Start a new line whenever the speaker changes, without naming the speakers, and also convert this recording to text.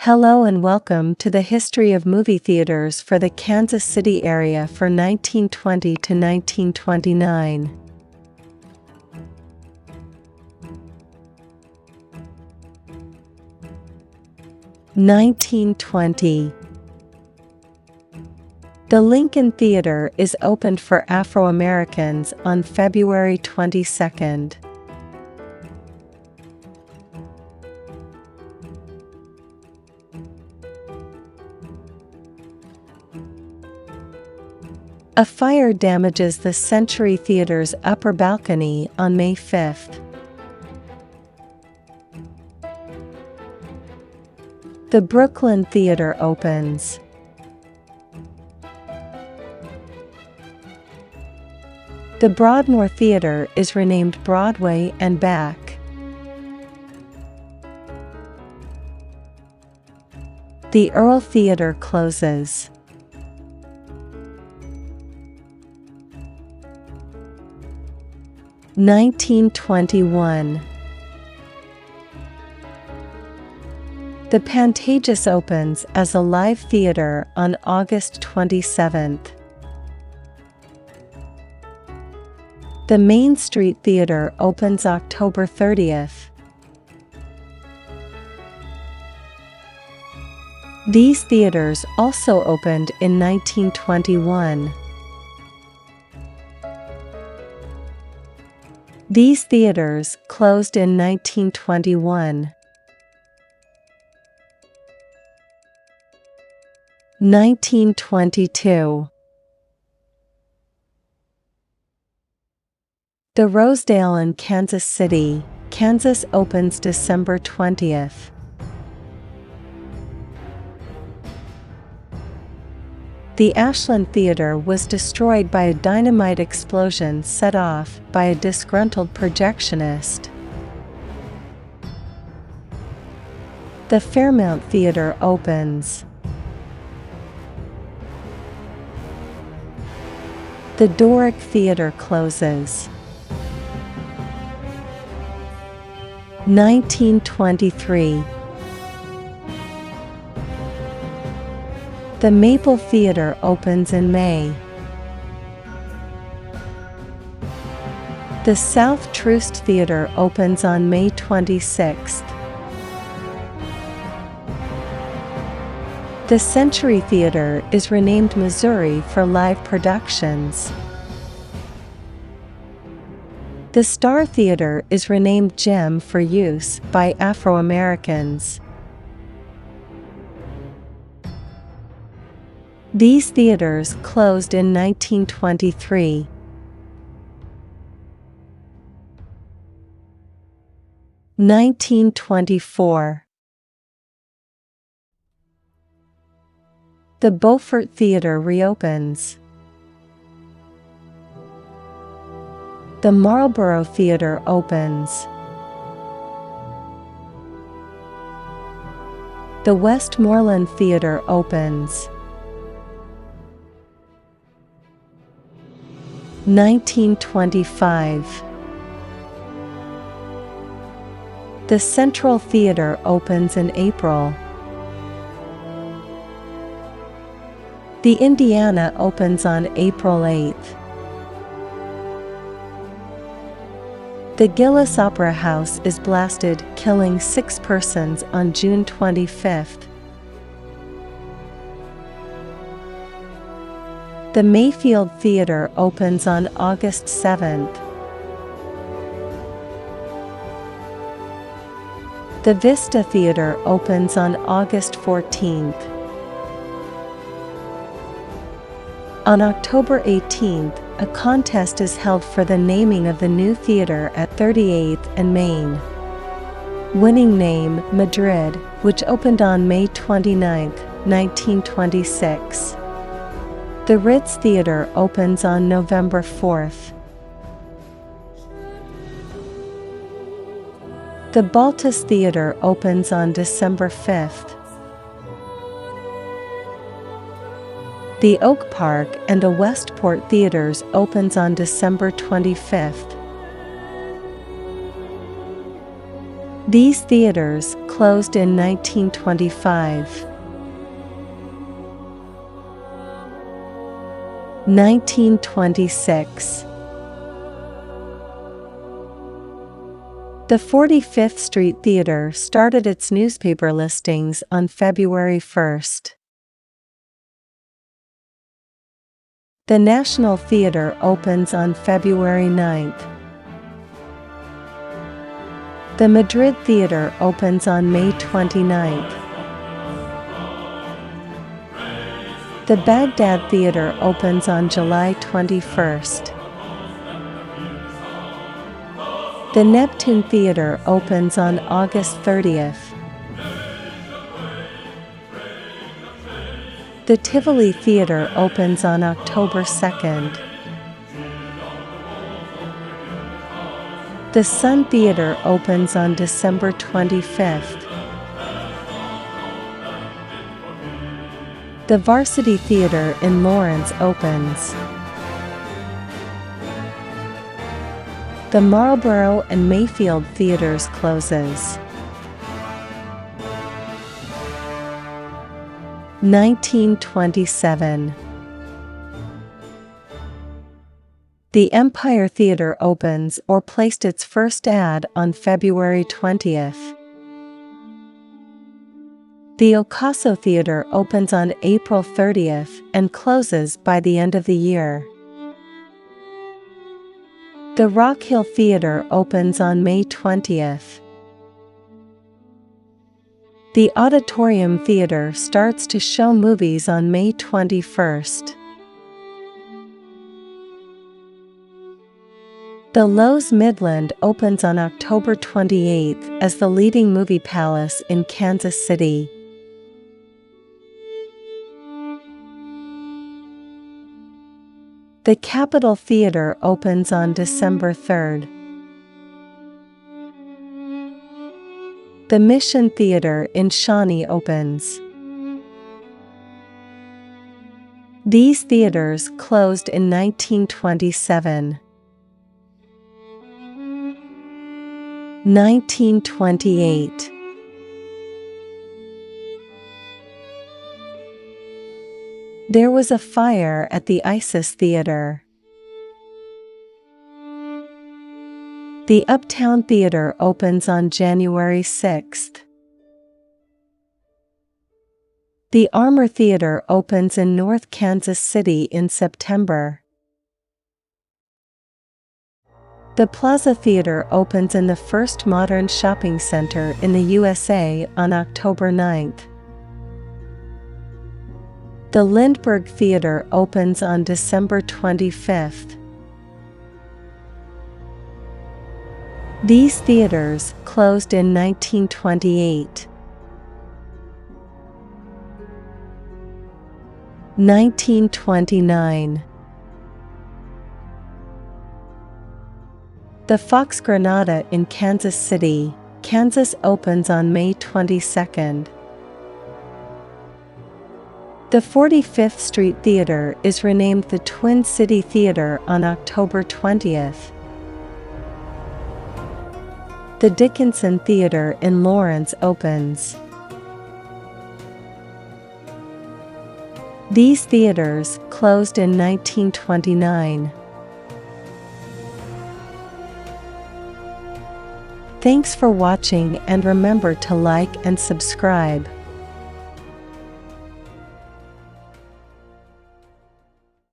Hello and welcome to the history of movie theaters for the Kansas City area for 1920 to 1929. (1920) The Lincoln Theater is opened for Afro-Americans on February 22nd. A fire damages the Century Theater's upper balcony on May 5th. The Brooklyn Theater opens. The Broadmoor Theater is renamed Broadway and Back. The Earl Theater closes. (1921) The Pantages opens as a live theater on August 27th. The Main Street Theater opens October 30th. These theaters also opened in 1921. These theaters closed in 1921. 1922 The Rosedale in Kansas City, Kansas opens December 20th. The Ashland Theater was destroyed by a dynamite explosion set off by a disgruntled projectionist. The Fairmount Theater opens. The Doric Theater closes. 1923 The Maple Theater opens in May. The South Troost Theater opens on May 26th. The Century Theater is renamed Missouri for live productions. The Star Theater is renamed Gem for use by Afro-Americans. These theaters closed in 1923. (1924) The Beaufort Theater reopens. The Marlborough Theater opens. The Westmoreland Theater opens. 1925 The Central Theater opens in April. The Indiana opens on April 8th. The Gillis Opera House is blasted, killing 6 persons on June 25th. The Mayfield Theater opens on August 7th. The Vista Theater opens on August 14th. On October 18th, a contest is held for the naming of the new theater at 38th and Main. Winning name, Madrid, which opened on May 29, 1926. The Ritz Theater opens on November 4th. The Baltus Theater opens on December 5th. The Oak Park and the Westport Theaters opens on December 25th. These theaters closed in 1925. 1926. The 45th Street Theater started its newspaper listings on February 1st. The National Theater opens on February 9th. The Madrid Theater opens on May 29th. The Baghdad Theater opens on July 21st. The Neptune Theater opens on August 30th. The Tivoli Theater opens on October 2nd. The Sun Theater opens on December 25th. The Varsity Theater in Lawrence opens. The Marlborough and Mayfield Theaters closes. 1927. The Empire Theater opens or placed its first ad on February 20th. The Ocaso Theater opens on April 30th and closes by the end of the year. The Rock Hill Theater opens on May 20th. The Auditorium Theater starts to show movies on May 21st. The Loews Midland opens on October 28th as the leading movie palace in Kansas City. The Capitol Theater opens on December 3rd. The Mission Theater in Shawnee opens. These theaters closed in 1927. 1928. There was a fire at the Isis Theater. The Uptown Theater opens on January 6th. The Armour Theater opens in North Kansas City in September. The Plaza Theater opens in the first modern shopping center in the USA on October 9th. The Lindbergh Theater opens on December 25th. These theaters closed in 1928. 1929. The Fox Granada in Kansas City, Kansas opens on May 22nd. The 45th Street Theater is renamed the Twin City Theater on October 20th. The Dickinson Theater in Lawrence opens. These theaters closed in 1929. Thanks for watching and remember to like and subscribe.